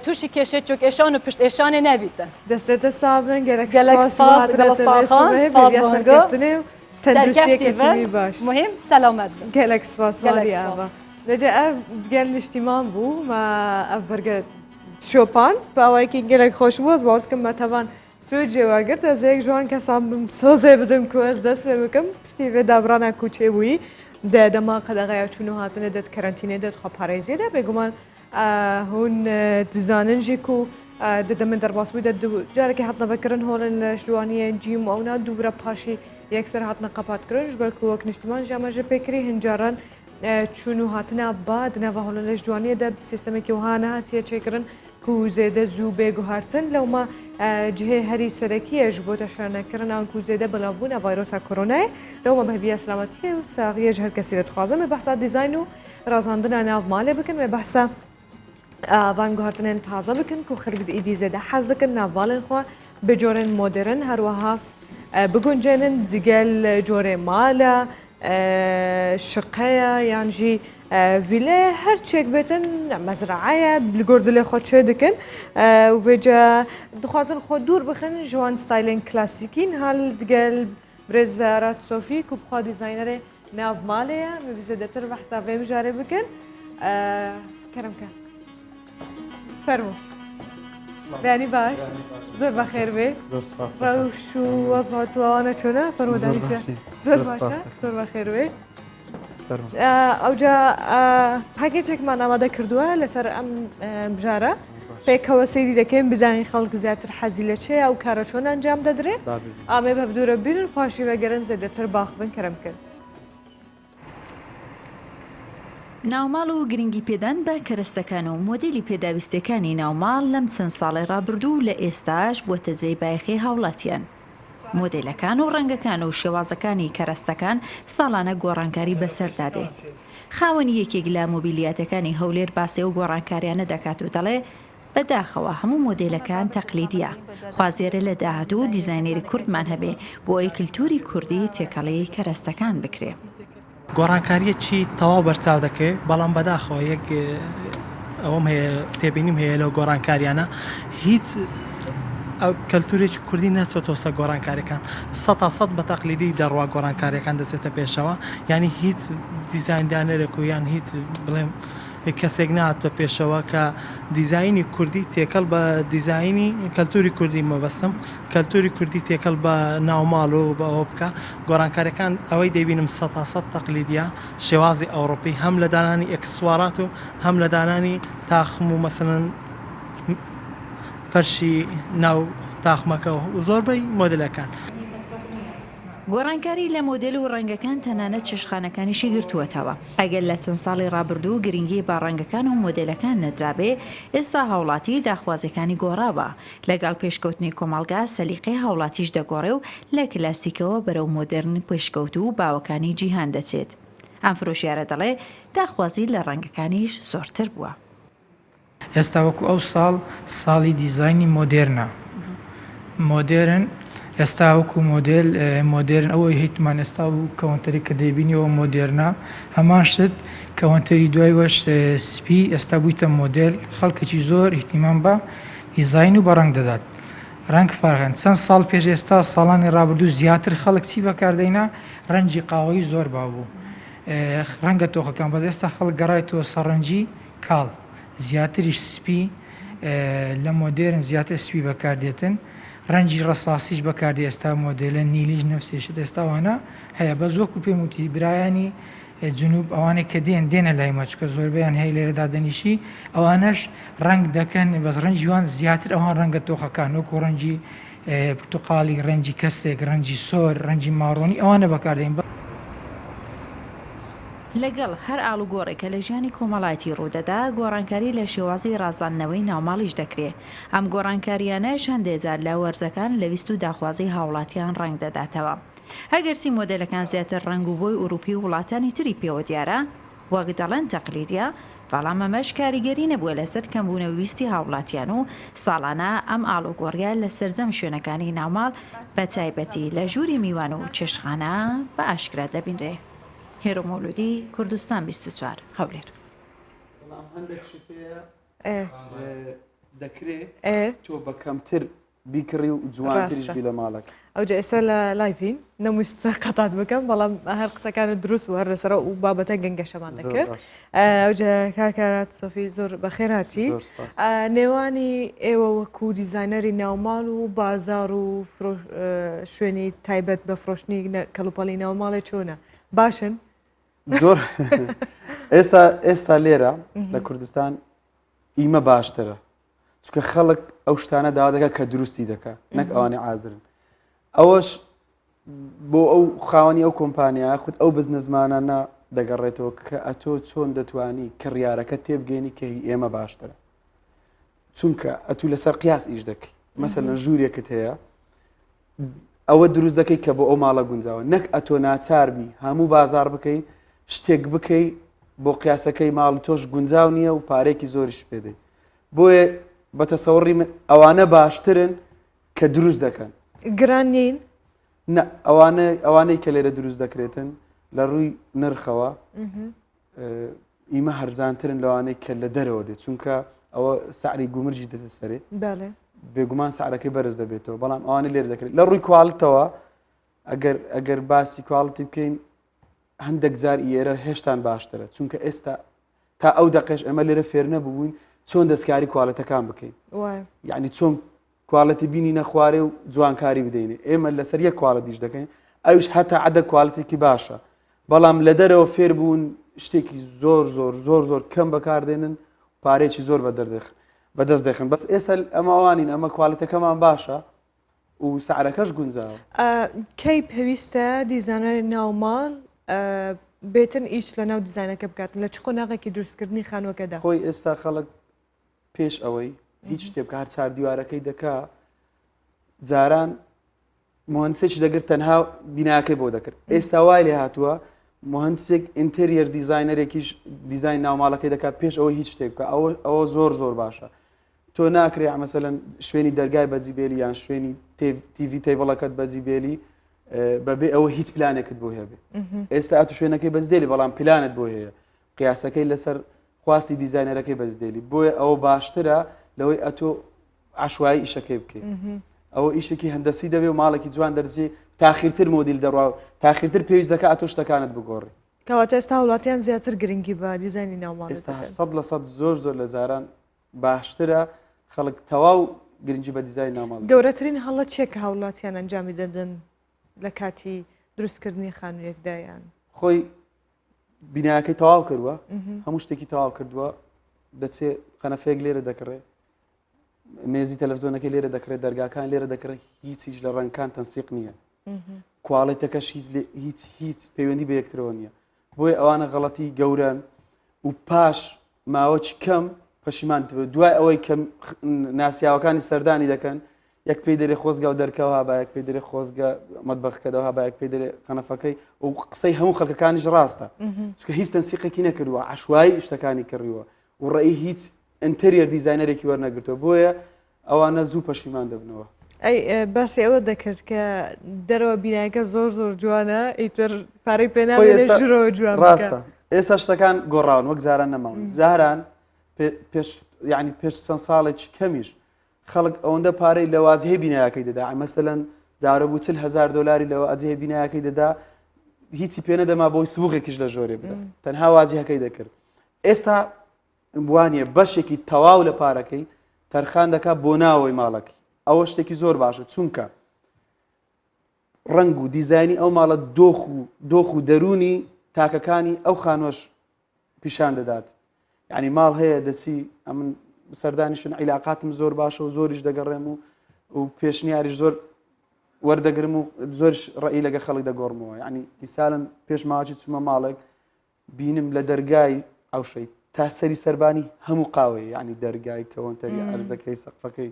توشی کشه چوک اشان و پشت اشانه نبیتن دستت سابن گلک سپاس خان تندرستی کتیمی باش مهم سلامت بن گلک سپاس مالی آوا لجا اف گل نشتیمان بو ما اف برگرد شوپان باوی که گلک خوش موز بارد کم متوان سوی جوارگرد از یک جوان کسام سوزه بدم که از دست بکم پشتی و دبرانه کوچه بویی ده دما قدقه چونو هاتنه داد کرانتینه داد خب پرایزی ده بگمان هون دزانن جیکو ددم در باس بود دو جاره که حتنا فکرن هون جوانی جیم و اونا دورا پاشی یکسر حتنا قپات کرنش بلکه وقت نشتمان جامعه بکری هنجارن چونو هاتنه بعد نوا هون جوانی ده سیستمی که وهانه هاتیه چه کرن کوزیده زوبه گوهرتن لو ما جهه هری سرکیه جبوت شرنه کرن آن کوزیده بلابون ویروس کرونا لو ما بهبیه سلامتیه و ساقیه جهر کسی تخوازم بحث دیزاینو رازاندن ناف ماله بکن و بحث وان گوهرتن تازه بکن که خرج ایدی زده حز کن نوالن خوا بجورن مدرن هر وها بگنجنن دیگل جور ماله شقية يعني جي فيلا هر شيء بيتن مزرعة بالجوردل خود شيء دكن وفيجا دخازن خود دور بخن جوان ستايلين كلاسيكين هال دقل برزارات صوفي كوب ديزاينر ناف ماليا مبزدتر بحساب بجاري بكن كرم كان فرمو بەنی باش زۆر بەخێر بێ ڕەوش و وەزات و ئەوانە چۆنە فەرمۆداریشە زۆر باشە زۆر بەخێر بێ ئەوجا پاکێجێکمان ئامادە کردووە لەسەر ئەم بژارە پێکەوە سەیری دەکەین بزانین خەڵک زیاتر حەزی لە چێە ئەو کارە چۆن ئەنجام دەدرێت ئامێ بە بدورە بین پاشی بەگەرن زێدەتر باخبن کەرم کرد ناوماڵ و گرنگی پێدان بە کەرەستەکان و مۆدلی پێداویستەکانی ناوماڵ لەم چەند ساڵی ڕابردوو لە ئێستاش بۆتە جێی بایەخی هاوڵاتیان. مۆدلەکان و ڕەنگەکان و شێوازەکانی کەرەستەکان ساڵانە گۆڕانکاری بەسەردادێ. خاوەنی یەکێک لە مۆبیلیاتەکانی هەولێر باسێ و گۆڕانکاریانە دەکات و دەڵێ بەداخەوە هەموو مۆدلەکان تەقلیدیە. خوازێرە لە داهاتوو دیزاینێری کوردمان هەبێ بۆ ئەوی کللتوری کوردی تێکەڵی کەرەستەکان بکرێ. گۆڕانکاریەکی تەواو بەرچاو دەکەێت بەڵام بەداخەوە یەک ئەوەم هەیە تێبینیم هەیە لەو گۆڕانکاریانە هیچ کەلتورێکی کوردی نەچۆتەوە سەر گۆڕانکاریەکان 100% بە تەقلیدی دەڕوا گۆڕانکاریەکان دەچێتە پێشەوە یعنی هیچ دیزایندانەرێک و یان هیچ بڵێم کەسێک نهاتە پێشەوە کە دیزایانی کوردی تێکەڵ بە دیزایانی کەلتوری کوردی مەبەستم کەلتوری کوردی تێکەڵ بە ناوماڵ و بەەوە بکە گۆڕانکاریەکان ئەوەی دەبینم 100% تەقلیدیە شێوازی ئەوڕۆپی هەم لە دانانی ئەکسسوارات و هەم لە دانانی تاخم و مەسەن فەرشی ناو تاخمەکە و زۆربەی مۆدلەکان. گۆڕانکاری لە مۆدل و ڕەنگەکان تەنانەت چێشتخانەکانیشی گرتووەتەوە. ئەگەر لە چەند ساڵی ڕابردوو گرنگی با ڕەنگەکان و مۆدلەکان نەدرابێ ئێستا هاوڵاتی داخوازەکانی گۆڕاوە لەگەڵ پێشکەوتنی کۆمەڵگا سەلیقەی هاوڵاتیش دەگۆڕێ و لە کلاسیکەوە بەرەو مۆدرن پێشکەوت و باوەکانی جیهان دەچێت. ئەم فرۆشیارە دەڵێ داخوازی لە ڕەنگەکانیش زۆرتر بووە. ئێستا وەکو ئەو ساڵی دیزایانی مۆدرنە مۆدرن ئێستا وەکو مۆدرن ئەوەی هیتمان ئێستا و کەونتەری کە دەیبینیەوە مۆدرنە هەمان شت کەونتەری دوای وەش سپی ئێستا بوویتە مۆدل خەڵکێکی زۆر احتیمام بە دیزاین و بە ڕەنگ دەدات ڕەنگ فەرقن چەند ساڵ پێش ئێستا ساڵانی ڕابردوو زیاتر خەڵک چی بەکاردەینا ڕەنگی قاوەیی زۆر باو بوو ڕەنگە تۆخەکان بەس ئێستا خەڵک گەڕایەوە سەرڕەنجی کاڵ زیاتریش سپی لە مۆدرن زیاتر سپی بەکاردێتن ڕەنجی ڕەساسیش بەکاردی ئێستا مۆدلە نیلیش نەفسێشت ئێستاوانە هەیە بەس وەکو پێم وتی برایانی جنوب ئەوانێک کە دێنە لای مەچکە زۆربیان هەیە لێرەدا دەنیشی ئەوانەش ڕەنگ دەکەن بەس ڕەنجیوان زیاتر ئەوان ڕەنگە تۆخەکان وەکو ڕەنجی پرتوقاڵی ڕەنجی کەسێک ڕەنجی سۆر ڕەنجی ماڕۆنی ئەوانە بەکاردێن. لەگەڵ هەر ئاڵوگۆڕێکە لە ژیانی کۆمەڵایەتی ڕوودەدا گۆڕانکاری لە شێوازی ڕازاندنەوەی ناوماڵیش دەکرێت. ئەم گۆڕانکاریانەش هەندێکجار لە وەرزەکان لە ویست و داخوازی هاوڵاتیان ڕنگ دەداتەوە. هەگەرچی مۆدلەکان زیاتر ڕنگ و بۆی ئوروپی و وڵاتانی تری پێوە دیارە وەک دەڵێن تەقلیدیە بەڵام ئەمەش کاریگەری نەبووە لەسەر کەمبوونە ویستی هاوڵاتیان و ساڵانە ئەم ئاڵوگۆڕیە لە سەرجەم شوێنەکانی ناوماڵ بە تایبەتی لە ژووری میوان و چێشتخانە بە ئاشکرا دەبینرێ. هێرۆ مۆلودی کوردستان 24 هەولێر. دەکرێت تۆ بە کەمتر بیکڕی و جوانتریش بی لە ماڵک. ئەوجا ئێستا لە لایڤین نەمویست قەتات بکەم بەڵام هەر قسەکانت دروست و هەر لەسەر و بابەتە گەنگەشەمان دەکرد. ئەوجا کاکارات سۆفی زۆر بەخێراتی نێوانی ئێوە وەکو دیزاینەری ناوماڵ و بازار و شوێنی تایبەت بە فرۆشتنی کەلوپەڵی ناوماڵێ چۆنە باشن؟ زۆر ئێستا لێرە لە کوردستان ئیمە باشترە چونکە خەڵک ئەو شتانە داوا دەکات کە دروستی دەکات نەک ئەوانەی ئازرن ئەوەش بۆ ئەو خاوەنی ئەو کۆمپانیا خودت ئەو بزنسمانانە دەگەڕێتەوە کە ئەتۆ چۆن دەتوانی کڕیارەکە تێبگەینی کە ئێمە باشترە چونکە ئەتو لەسەر قیاس ئیش دەکەی مەسەلەن ژوورێکت هەیە ئەوە دروست دەکەی کە بۆ ئەو ماڵە گونجاوە نەک ئەتۆ ناچاربی هەموو بازار بکەی شتێک بکەی بۆ قیاسەکەی ماڵ تۆش گونجاو نییە و پارێکی زۆریش پێدەی بۆیە بە تەسەوڕی ئەوانە باشترن کە دروست دەکەن گران نین ئەوانەی کە لێرە دروست دەکرێتن لە ڕووی نرخەوە ئیمە هەرزانترن لەوانەی کە لە دەرەوە دێت چونکە ئەوە سعری گومرجی دێتە سەرێ بێگومان سعرەکەی بەرز دەبێتەوە بەڵام ئەوانە لێرە دەکرێت لە ڕووی کواڵتەوە ئەگەر باسی کواڵتی بکەین هەندێک جار ئێرە هێشتان باشترە چونکە ئێستا تا ئەو دەقێش ئەمە لێرە فێر نەبووین چۆن دەستکاری کوالەتەکان بکەین وایە یعنی چۆن کوالەتی بینی نەخوارێ و جوانکاری بدەینێ ئێمە لەسەر یەک کوالەتیش دەکەین ئەوش هەتا عەدە کوالەتێکی باشە بەڵام لە دەرەوە فێر بوون شتێکی زۆر کەم بەکاردێنن پارێکی زۆر بەدەست دەخن بەس ئێستا ئەمەوانین ئەمە کوالەتەکەمان باشە و سعرەکەش گونجاوە کەی پێویستە دیزانەری ناوماڵ بێتن ئیش لە ناو دیزانەکە بکاتن لە چ قۆناغێکی دروستکردنی خانووەکەدا خۆی ئێستا خەڵک پێش ئەوەی هیچ شتێ بکە هەر چار دیوارەکەی دەکا جاران مهندسێکی دەگرت تەنها بیناکەی بۆ دەکرد ئێستا وای لێ هاتووە مهندسێک ئینتێریەر دیزاینەرێکیش دیزاین ناوماڵەکەی دەکات پێش ئەوەی هیچ شتێک بکە ئەوە زۆر باشە تۆ ناکرێ مەسەلەن شوێنی دەرگای بەجیبێلی یان شوێنی تیڤ تیبڵەکەت بەجیبێلی بەبێ ئەوە هیچ پلانێکت بۆ هەبێ ئێستا ئەتو شوێنەکەی بەزدێلی بەڵام پلانت بۆ هەیە قیاسەکەی لەسەر خواستی دیزاینەرەکەی بەزدێلی بۆیە ئەوە باشترە لەوەی ئەتۆ عشوایی ئیشەکەی بکەیت ئەوە ئیشێکی هەندەسی دەبێ و ماڵێکی جوان دەرجێ تاخیرتر مۆدیل دەڕوا تاخیرتر پێویست دەکات ئەتۆ شتەکانت بگۆڕی کەواتە ئێستا وڵاتیان زیاتر گرنگی بە دیزانی ناوماڵ ئێستا 100% زۆر لە زاران باشترە خەڵک تەواو گرنگی بە دیزای ناوماڵ گەورەترین هەڵە چێکە هاوڵاتیان ئەنجامی دەدەن لە کاتی دروستکردنی خانوویەکدایان خۆی بیناکەی تەواو کردووە هەموو شتێکی تەواو کردووە دەچێت قەنەفێک لێرە دەکڕێت مێزی تەلەڤیزۆنەکەی لێرە دەکرێت دەرگاکان لێرە دەکرێت هیچ لە ڕەنگکان تەنسیق نییە کوواڵیتەکەش هیچ پەیوەندی بە یەکترەوە نییە بۆیە ئەوانە غەڵەتی گەورەن و پاش ماوەی کەم پەشیمان دوای ئەوەی کە ناسیاوەکانی سەردانی دەکەن یەک پێی دەرێ خۆزگا و دەرکەوە با یەک پێی دەرێ خۆزگە مەتبەخەکەەوە با یەک پێی دەرێ قەنەفەکەی و قسەی هەموو خەڵکەکانیش ڕاستە چکە هیچ تەنسیقێکی نەکردووە عشوایی شتەکانی کڕیوە و ڕێی هیچ ئینتێریەر دیزاینەرێکی وەرنەگرتووە بۆیە ئەوانە زوو پەشیمان دەبنەوە ئەی باسی ئەوە دەکرد کە دەرەوە بینایەکە زۆر جوانە ئیتر پارەی پێناوێت لە ژوورەوە جوان ڕاستە ئێستا شتەکان گۆڕاون وەک زاران نەماون زاران یعنی پێش چەند ساڵێکی کەمیش خەڵک ئەوەندە پارەی لە واجهەی بینایەکەی دەدا مەسەلەن جارە بوو $40,000 لە واجهەی بینایەکەی دەدا هیچی پێ نەدەما بۆی سبوغێکیش لە ژۆرێ بدا تەنها واجهەکەی دەکرد ئێستا وانە بەشێکی تەواو لە پارەکەی تەرخان دەکات بۆ ناوەی ماڵەکەی ئەوە شتێکی زۆر باشە چونکە ڕنگ و دیزایانی ئەو ماڵە دۆخ و دەرونی تاکەکانی ئەو خانوەش پیشان دەدات یعنی ماڵ هەیە دەچی ئەمن سەردانیشن عیلاقاتم زۆر باشە و زۆریش دەگەڕێم و پێشنیاریش زۆر وەردەگرم و زۆرش ڕێی لەگە خەڵک دەگۆڕمەوە یعنی دیساڵن پێش ماوەی چوومە ماڵێک بینم لە دەرگای ئەوشەی تا سەری سەربانی هەموو قاوەیە یعنی دەرگای کەوەنتەری ئەرزەکەی سەقفەکەی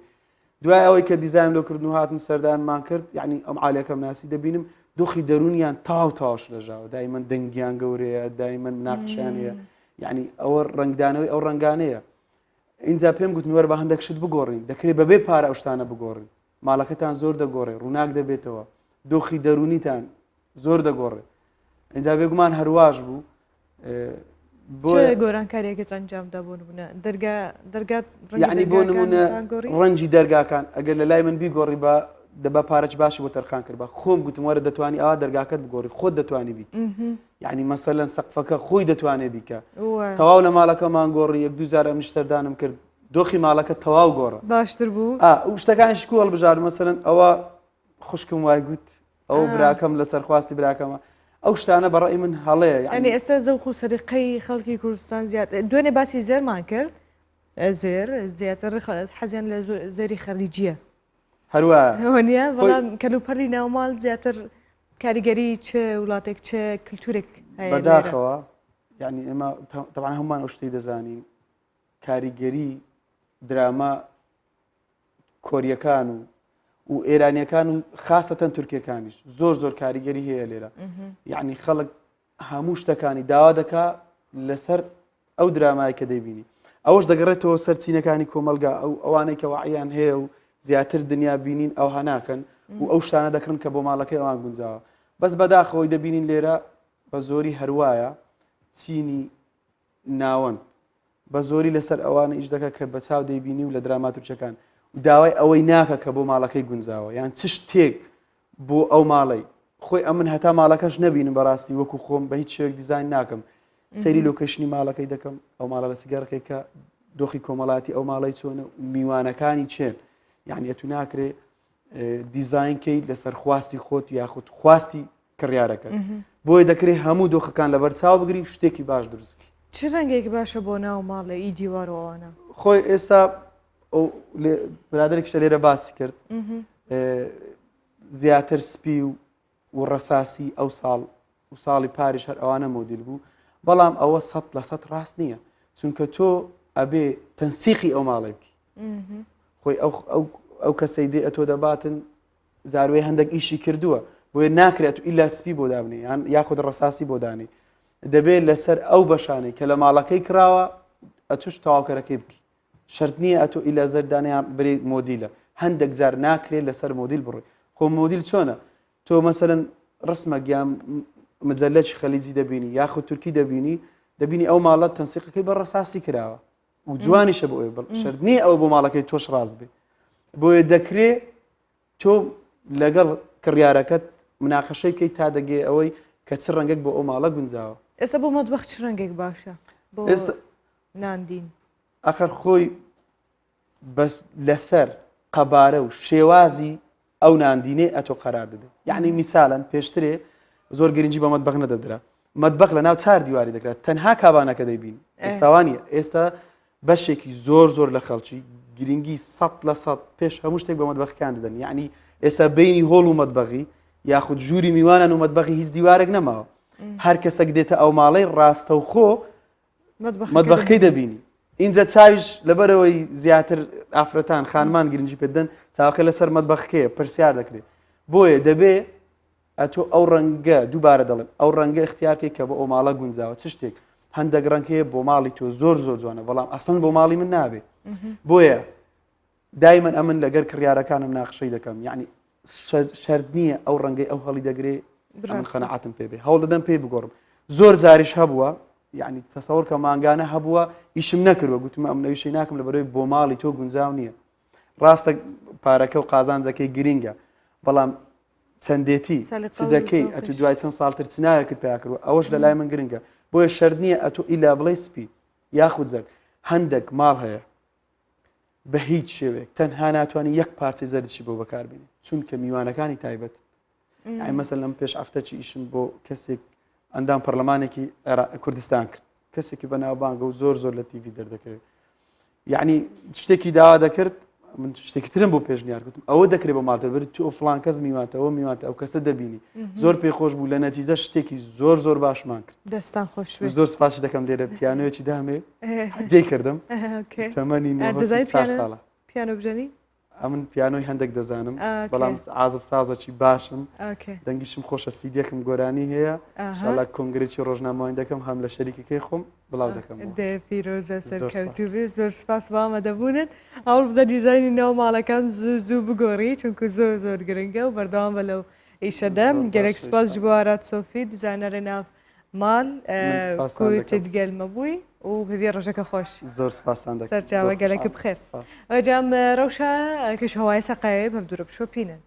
دوای ئەوەی کە دیزاین لۆکردن و هاتن سەردانمان کرد یعنی ئەم عالیەکەم ناسی دەبینم دۆخی دەرونیان تاوش لەژاوە دایمەن دەنگیان گەورەیە دایمەن مناقشیانەیە یعنی ئەوە ڕنگدانەوەی ئەو ڕنگانەیە اینجا پێم گوتن وەرە بە هەندێک شت بگۆڕین دەکرێت بەبێ پارە ئەو شتانە بگۆڕین ماڵەکەتان زۆر دەگۆڕێ ڕووناک دەبێتەوە دۆخی دەرونیتان زۆر دەگۆڕێ اینجا بێگومان هەرواش بوو گۆرانکاریەکەت ئەنجامدا بۆ نمونە دەرگات یعنی بۆ نمونە ڕەنجی دەرگاکان ئەگەر لە لای من بیگۆڕی بە دەبا پارەی باشی بۆ تەرخان کرد بە خۆم گوتم وەرە دەتوانی ئەوە دەرگاکەت بگۆڕی خۆت دەتوانی بیت یعنی مەسەلەن سەقفەکە خۆی دەتوانێت بیکە تەواو لە ماڵەکەمان گۆڕی 1-2 ئەمش سەردانم کرد دۆخی ماڵەکە تەواو گۆڕە باشتر بوو شتەکانیش کو هەڵبژار مەسەلەن ئەوە خوشکم وای گوت ئەو براکەم لەسەر خواستی براکەمە ئەو شتانە بەڕێی من هەڵەیە یعنی ئێستا زەوق و سەریقەی خەڵکی کوردستان زیاد دوێنێ باسی زێرمان کرد زێر زیاتر حەزیان لە زێری خەریجیە هەروە بەڵام کەلوپەری ناوماڵ زیاتر کاریگەری چ وڵاتێک چ کللتورێک بەداخەوە یعنی ئێمە تەبعاً هەمومان ئەو شتەی دەزانین کاریگەری دراما کۆریەکان و ئێرانیەکان و خاستەن تورکیەکانیش زۆر کاریگەری هەیە لێرە یعنی خەڵک هەموو شتەکانی داوا دەکا لەسەر ئەو درامای کە دەیبینی ئەوەش دەگەڕێتەوە سەرچینەکانی کۆمەلگا ئەوانەی کە وعیان هەیە و زیاتر دنیا بینین ئەو هەناکەن و ئەو شتانە دەکڕن کە بۆ ماڵەکەی ئەوان گونجاوە بەس بەداخەوەی دەبینین لێرە بە زۆری هەروایە چینی ناوەند بە زۆری لەسەر ئەوانە ئیش دەکە کە بە چاو دەیبینی و لە دراما تورکیەکان داوای ئەوەی ناکە کە بۆ ماڵەکەی گونجاوە یان چ شتێک بۆ ئەو ماڵی خۆی ئەمن هەتا ماڵەکەش نەبینم بەڕاستی وەکو خۆم بە هیچ شێک دیزاین ناکەم سەری لۆکەشنی ماڵەکەی دەکەم ئەو ماڵە لە سیگارەکەی کە دۆخی کۆمەڵاتی ئەو ماڵی چۆنە میوانەکانی چێن یعنی ئەتو ناکرێ دیزاینکەی لەسەر خواستی خۆت یاخود خواستی کڕیارەکە بۆی دەکرێت هەموو دۆخەکان لەبەر چاو بگری شتێکی باش دروست بکە چ ڕەنگێک باشە بۆ ناو ماڵە ئی دیوارەوەوانە خۆی ئێستا برادێکشە لێرە باسی کرد زیاتر سپی و ڕەساسی ئەو ساڵ و ساڵی پاریش هەر ئەوانە مۆدیل بوو بەڵام ئەوە 100% ڕاست نییە چونکە تۆ ئەبێ تەنسیقی ئەو ماڵی بکە خۆی ئەو کەسەی دێ ئەتۆ دەباتن زاروێ هەندێک ئیشی کردووە بۆیە ناکرێت و ئیلا سپی بۆ دابنێ یاخود ڕەساسی بۆ دانی دەبێت لەسەر ئەو بەشانەی کە لە ماڵەکەی کراوە ئەتوش تەواوکەرەکەی بکە شرط نییە ئەتۆ ئیلا زەردانیان بری مۆدیلە هەندێک جار ناکرێت لەسەر مۆدیل بڕۆی خۆ مۆدیل چۆنە تۆ مەسەرەن ڕسمە گیان مجللەی خەلیجی دەبینی یاخود تورکی دەبینی ئەو ماڵەت تەنسیقەکەی بە ڕەساسی کراوە و جوانیشە بۆ ئەوێ شرط نییە ئەو بۆ ماڵەکەی تۆش ڕاست بێ بۆیە دەکرێت تۆ لەگەڵ کڕیارەکەت مناقەشەی کەی تا دەگێ ئەوەی کە چ ڕەنگێک بۆ ئەو ماڵە گونجاوە ئێستا بۆ مەتبەخ چ ڕەنگێک باشە بۆ ناندین ئەخر خۆی بەس لەسەر قەبارە و شێوازی ئەو ناندینێ ئەتۆ قەرار دەدە یعنی میساڵەن پێشترێ زۆر گرنگی بە مەتبەخ نەدەدرا مەتبەخ لە ناو چار دیواری دەکرێت تەنها کابانەکە دەیبین ئێستاوانە ئێستا بەشێکی زۆر لە خەڵکی گرنگی 100% پێش هەموو شتێک بە مەتبەخەکان دەدەن یعنی ئێستا بینی هۆڵ و مەتبەخی یاخود ژووری میوانان و مەتبەخی هیچ دیوارێک نەماوە هەر کەسێک دێتە ئەو ماڵەی ڕاستە و خۆ مەتبەخەکەی دەبینی اینجا چاویش لەبەرەوەی زیاتر ئافرەتان خانمان گرنگی پێدەن چاوەکە لەسەر مەتبەخەکەیە پرسیار دەکرێت بۆیە دەبێ ئەتۆ ئەو ڕەنگە دووبارە دەڵێن ئەو ڕەنگە اختیارکەی کە بە ئەو ماڵە گونجاوە چ شتێک هەندێک ڕەنگەیە بۆ ماڵی تۆ زۆر جوانە بەڵام ئەسڵ بۆ ماڵی من نابێ بۆیە دایمەن ئەمن لەگەر کڕیارەکانم ناقشەی دەکەم یعنی شەرت نییە ئەو ڕەنگەی ئەو هەڵی دەگرێ من خەنەعاتم پێ بێ هەوڵ دەدەم پێی بگۆڕم زۆر جاریش هەبووە یعنی تەسەوەر کە مانگانە هەبووە ئیشم نەکردوە گوتم ئەم نەویشەی ناکەم لەبەرەوەی بۆ ماڵی تۆ گونجاو نییە ڕاستە پارەکە و قازانجەکەی گرینگە بەڵام چەندێتی چ دەکەی ئەتو دوای چەند ساڵتر چناوێکت پێیا کردوە ئەوەش لە لای من گرنگە بۆیە شەرت نییە ئەتۆ ئیلا بڵێ سپی یاخود زەرد هەندێک ماڵ هەیە بە هیچ شێوێک تەنها ناتوانانی یەک پارچەی زەردشی بۆ بەکاربێنی چونکە میوانەکانی تایبەت ئەی مەسەل لەم پێش ئەفتەی ئیشم بۆ کەسێک ئەندام پەرلەمانێکی کوردستان کرد کەسێکی بەناوبانگە و زۆر لە تیڤی دەردەکەوێت یعنی شتێکی داوا دەکرد من شتێکی ترم بۆ پێشنیار گوتم ئەوە دەکرێت بە ماڵتە بێت تۆ فڵان کەس میوانتەوە میوانتە ئەو کەسە دەبینی زۆر پێخۆش بوو لە نەتیجە شتێکی زۆر باشمان کرد دەستان خۆش زۆر سپاسی دەکەم لێرە پیانۆیەکی دامێ دێ کردم تەمەنی 9 ساڵە پیانۆ بژەنی من پیانۆی هەندێک دەزانم بەڵام عازف سازەکی باشم دەنگیشم خۆشە سیدیەکم گۆرانی هەیە شڵا کۆنگرێکی ڕۆژنامەوەی دەکەم هەم لە شەریکەکەی خۆم بڵاو دەکەم دێ پیرۆزە سەرکەوتوبێ زۆر سپاس بامەدەبوونن ئەوڵ بدە دیزایانی ناو ماڵەکان زوو بگۆڕی چونکە زۆر گرنگە و بەردەوام بە لەو ئیشەدەم گەلێک سپاس ji bo arat Sofî dîzaynera nav mal ku te digelme bûyî û hevî rojeka xweş زۆر سپاسان دەکەم سەرچاوە gelekî bixêr Ecam rewşa kişhewayê seqeyê bevdûre bişopînin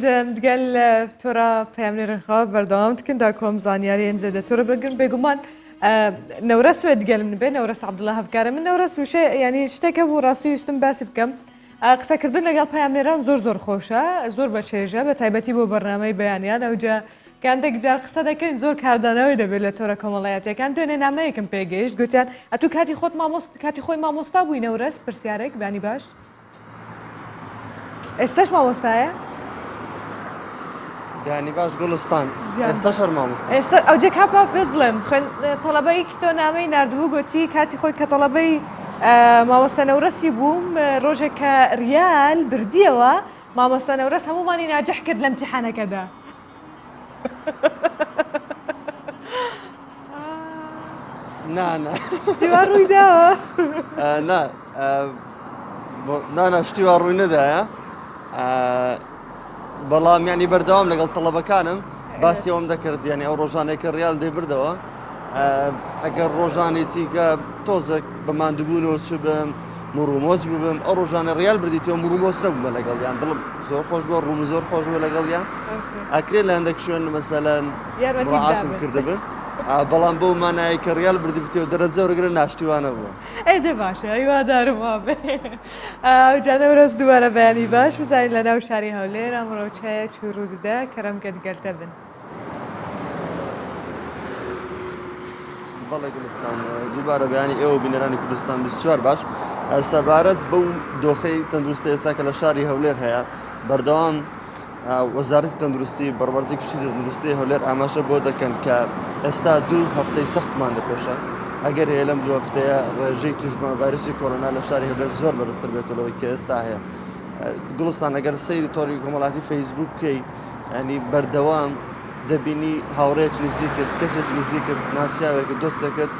بجم دقل ترى پیامنی رخاب بردام تکن دا کم زانیاری انزده ترى بگم بگمان نورس ود قال من بين نورس عبد الله هفكار من نورس وش يعني اشتكى وراسي يستم باسي بكم قصة كردنا قال پیامنی ران زور خوشه زور بچهجه به تایبتی بو برنامه بیانیان او جا كان جار قصة دكين زور كاردانا ويدا بلا تورا كمالياتي كان دون نعمة يكن بيجيش قلت يعني اتو كاتي خود ما مست كاتي خوي ما مستابوي نورس برسيارك باني باش استش ما مستايا يعني باش گلستان استشار مامۆستا ئەو جێ کاپا پێت بڵێم خوێن تەڵەبەی تۆ نامەی نردبوو گوتی کاتی خۆی کە تەڵەبەی مامۆستا نەورەسی بووم ڕۆژێک کە ریال بردیەوە مامۆستا نەورەس هەمومانی ناجەح کرد لە امتیحانەکەدا نا شتیوا ڕووی داوە نا شتیوا ڕووی نەدایە بەڵام یعنی بەردەوام لەگەڵ تەڵەبەکانم باسی ئەوم دەکرد یعنی ئەو ڕۆژانەی کە ڕیال دەیبردەوە ئەگەر ڕۆژانێتی کە تۆزێک بەماندووبوونەوە چ بم مڕومۆز ببم ئەو ڕۆژانە ڕیال بردیتەوە مڕومۆز نەبوومە لەگەڵیان دڵم زۆر خۆش بۆ ڕووم زۆر خۆش بوو لەگەڵیان ئەکرێت لە هەندێک شوێن مەسەلەن ڕاعاتم کردبن بەڵام بەو مانایی کە ڕیال بردی بتێ و دەرەجە وەرگرە ناشتیوانە بووە ئێدە باشە هیوادارم وابێ ئەوجانە وەرەس دووارە بەیانی باش بزانین لە ناو شاری هەولێر ئەمڕۆ چایە چوڕوو دەدا کەرەم گەلتە بن بەڵێ کوردستان دووبارە بەیانی ئێوە بینەرانی کوردستان 24 باش سەبارەت بەو دۆخەی تەندروستی ئێستا کە لە شاری هەولێر هەیە بەردەوام وەزارەتی تەندروستی بەڕوەبەری کشتی تەندروستی هەولێر ئاماژە بۆ دەکەن کە ئێستا 2 هەفتەی سەختمان دەپێشە ئەگەر هەیە لەم 2 هەفتەیە ڕێژەی توشمان ڤایرۆسی کۆرۆنا لە شاری هەولێر زۆر بەرزتر بێتەوەی کە ئێستا هەیە گوڵستان ئەگەر سەیری تۆڕی کۆمەڵاتی فەیسبوک بکەی ینی بەردەوام دەبینی هاوڕێک نزیکت کەسێک نزیکت ناسیاوێکت دۆستێکت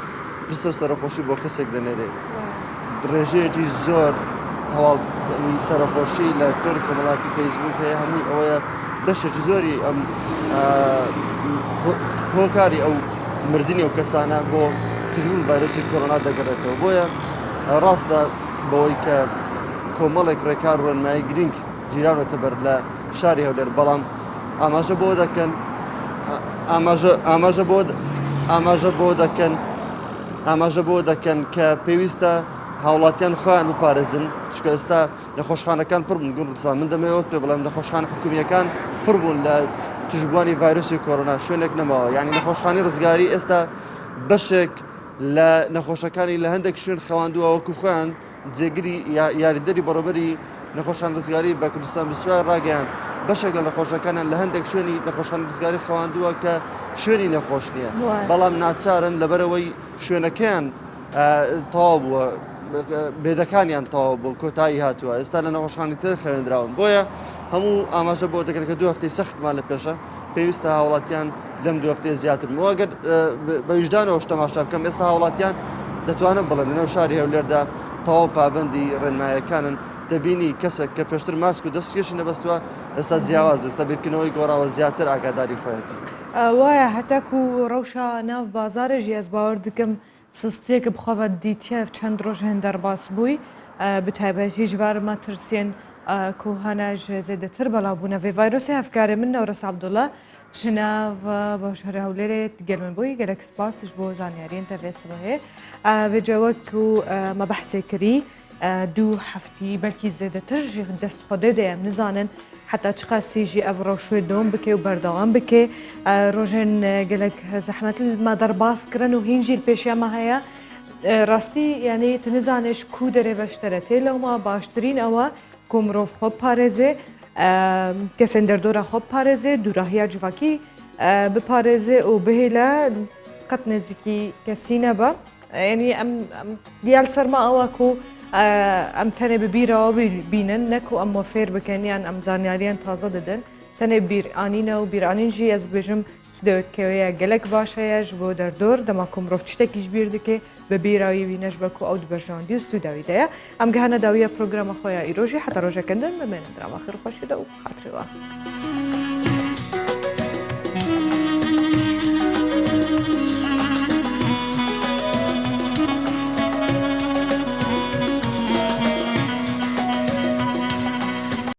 پرسە و سەرخۆشی بۆ کەسێک دەنێرێت ڕێژەیەکی زۆر هەواڵ سەرخۆشی لە تۆری کۆمەڵاتی فەیسبوک هەیە هەمووی ئەوەیە بەشێکی زۆری ئەم هۆکاری ئەو مردنی و کەسانە بۆ کردبوون ڤایرۆسی کۆرۆنا دەگەڕێتەوە بۆیە ڕاستە بەوەی کە کۆمەڵێک ڕێکار و ڕێنمایی گرنگ جیرانەتە بەر لە شاری هەولێر بەڵام ئاماژە بۆ دەکەن ئاماژە بۆ دەکەن کە پێویستە هاوڵاتیان خۆیان بپارێزن چکە ئێستا نەخۆشخانەکان پڕ بوون گوڵستان من دەمەوێت پێ بڵێم نەخۆشخانە حکومیەکان پڕ بوون لە توشبوانی ڤایرۆسی کۆرۆنا شوێنێک نەماوە یعنی نەخۆشخانی ڕزگاری ئێستا بەشێک لە نەخۆشەکانی لە هەندێک شوێن خەواندووە وەکو خۆیان جێگیری یاریدەری بەڕێوەبەری نەخۆشخان ڕزگاری بە کوردستان بسوار ڕاگەیان بەشێک لە نەخۆشەکانیان لە هەندێک شوێنی نەخۆشخان ڕزگاری خەواندووە کە شوێنی نەخۆش نییە بەڵام ناچارن لەبەرەوەی شوێنەکەیان تەواو بووە بێدەکانیان تەواو بوو کۆتایی هاتووە ئێستا لە نەخۆشخانی تر خوێندراون بۆیە هەموو ئاماژە بۆ دەکەن کە 2 هەفتەی سەختمان لە پێشە پێویستە هاوڵاتیان لەم 2 هەفتەیە زیاتر ئەگەر بە ویژدانەوە شتەماشا بکەم ئێستا هاوڵاتیان دەتوانن بڵێن لەنێو شاری هەولێردا تەواو پابەندی ڕێنمایەکانن دەبینی کەسێک کە پێشتر ماسک و دەستکێشی نەبەستووە ئێستا جیاواز ئێستا بیرکردنەوەی گۆڕاوە زیاتر ئاگاداری خۆیەتی وایە هەتاکو و ڕەوشە ناو بازارێژی ئەس باوەڕ دکەم سستیەکە بخەوە دیتیە چەند ڕۆژ هێن دەرباس بووی بتایبەتی ژوارمە ترسێن کۆهانەژ زێدەتر بەڵاوبوونە vê ڤایرۆسی هەفکارێ من نەورەس عەبدوڵڵا ژناڤ بۆ شەڕی هەولێرێت گەرمبووی گەلێک سپاسش بۆ زانیاریان تەڤێسەوە هەیە vêcewek ku me behsê kirî 2 heftî belkî zêdetir jî dest xwedê de em nizanin heta çi qasî jî ev rewşê dom bike û berdewam bike rojên gelek zehmetil me derbas kirin û hîn jî pêşiya me heye rastî yanî tu nizanî ji ku derê veştere tê lewma baştirîn ew e ku mirov xwe parêzê kesên derdora xwe parêzê dûrahiya civakî biparêzê û bihêle qet nêzîkî kesî nebe ینی ئەم دیال سەرما ئەوەکو ئەم تەنێ ببیرەوە بینن نەکو ئەمە فێر بکەنیان ئەم زانیاریان تازە دەدەن تەنێ بیرانینە و بیرانینژی ئەس بژم سودەوەتکەوەیە گەلک باشەیەش بۆ دەردۆر دەماکو مرۆڤ تشتێکیش بیر دکێ بە بیراوی وینەش بەکو ئەو دبەژاندی و سووداویدەیە ئەم گەهانە داویە پرۆگرامە خۆیان ئیرۆژی حتا ڕۆژەکەندن بمێنە دراما خێر خۆشیدا و خاترەوە.